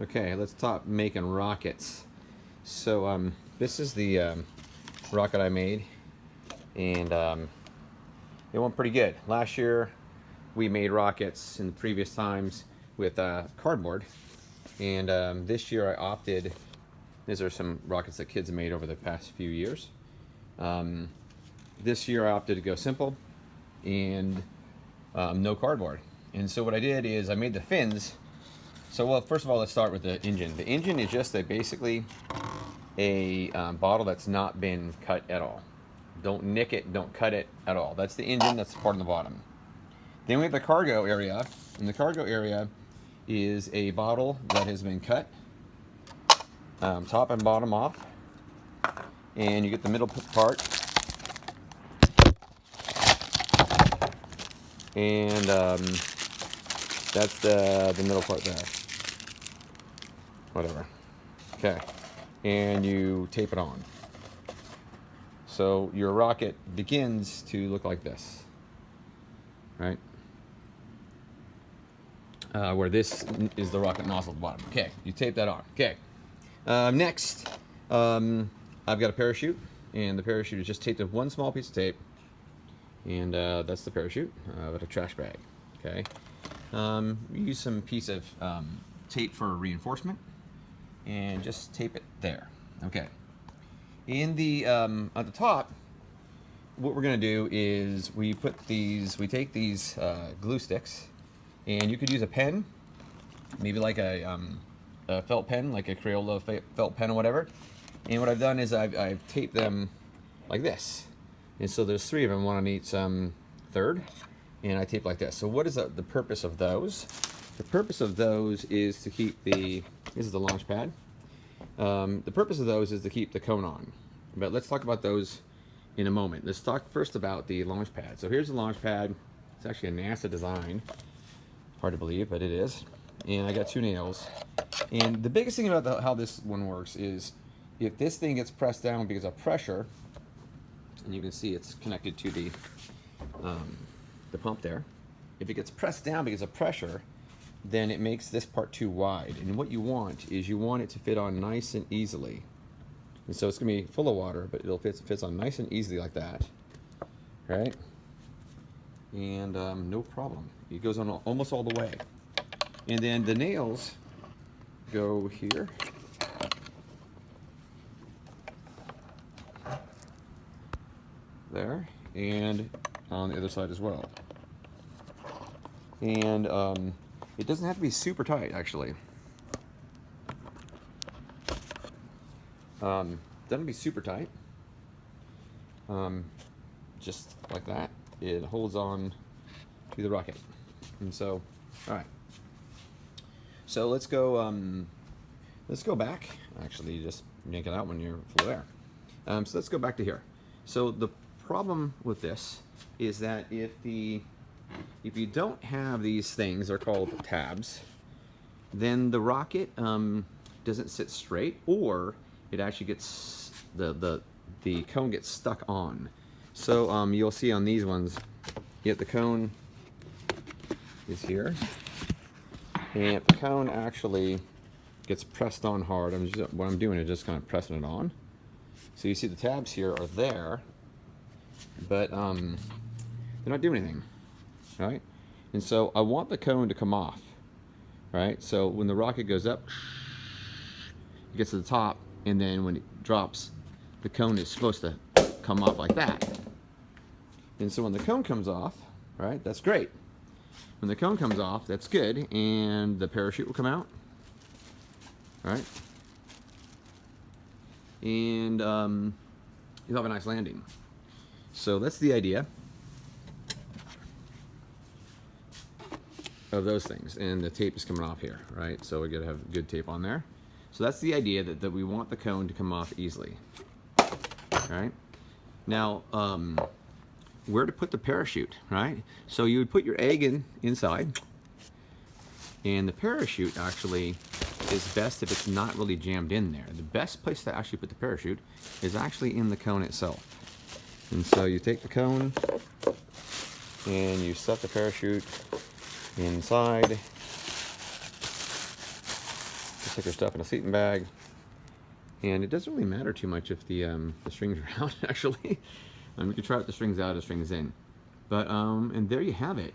Okay, let's stop making rockets. So this is the rocket I made, and it went pretty good. Last year we made rockets in the previous times with cardboard, and this year I opted. These are some rockets that kids have made over the past few years. This year I opted to go simple and no cardboard. And so what I did is I made the fins. So well, first of all, let's start with the engine. The engine is just basically a bottle that's not been cut at all. Don't nick it, don't cut it at all. That's the engine, that's the part on the bottom. Then we have the cargo area, and the cargo area is a bottle that has been cut, top and bottom off, and you get the middle part, and that's the middle part there. Whatever. Okay. And you tape it on. So your rocket begins to look like this, right? Where this is the rocket nozzle at the bottom. Okay, you tape that on. Okay. Next, I've got a parachute, and the parachute is just taped with one small piece of tape, and that's the parachute with a trash bag. Okay. Use some piece of tape for reinforcement, and just tape it there. Okay. In the at the top, what we're gonna do is we take these glue sticks, and you could use a pen, maybe like a felt pen, like a Crayola felt pen or whatever. And what I've done is I've taped them like this, and so there's 3 of them, one on each third, and I tape like this. So what is the purpose of those? The purpose of those is to keep this is the launch pad. The purpose of those is to keep the cone on. But let's talk about those in a moment. Let's talk first about the launch pad. So here's the launch pad. It's actually a NASA design. Hard to believe, but it is. And I got 2 nails. And the biggest thing about how this one works is if this thing gets pressed down because of pressure, and you can see it's connected to the pump there. If it gets pressed down because of pressure, then it makes this part too wide. And what you want is you want it to fit on nice and easily. And so it's going to be full of water, but it fits on nice and easily like that, right? And no problem. It goes on almost all the way. And then the nails go here. There, and on the other side as well. And it doesn't have to be super tight, actually. Doesn't be super tight. Just like that, it holds on to the rocket. And so, all right. So let's go back. Actually, just yank it out when you're full of air. So let's go back to here. So the problem with this is that if you don't have these things, they're called tabs, then the rocket doesn't sit straight, or it actually gets the cone gets stuck on. So you'll see on these ones, yet the cone is here, and if the cone actually gets pressed on hard, what I'm doing is just kind of pressing it on. So you see the tabs here are there, but they're not doing anything, right? And so I want the cone to come off, right? So when the rocket goes up, it gets to the top, and then when it drops, the cone is supposed to come off like that. And so when the cone comes off, right, that's great. When the cone comes off, that's good, and the parachute will come out, right? And you'll have a nice landing. So that's the idea of those things. And the tape is coming off here, right? So we gotta have good tape on there. So that's the idea, that we want the cone to come off easily. All right? Now, where to put the parachute, right? So you would put your egg inside, and the parachute actually is best if it's not really jammed in there. The best place to actually put the parachute is actually in the cone itself. And so you take the cone and you set the parachute inside. stick your stuff in a sleeping bag. And it doesn't really matter too much if the strings are out, actually. You can try it with the strings out or the strings in. But, and there you have it.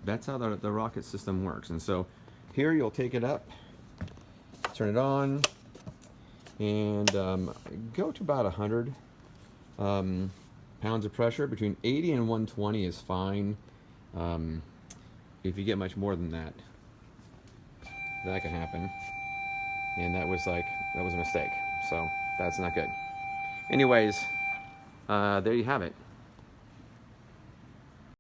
That's how the rocket system works. And so here you'll take it up, turn it on, and go to about 100 pounds of pressure. Between 80 and 120 is fine. If you get much more than that, that can happen. And that was a mistake. So that's not good. Anyways, there you have it.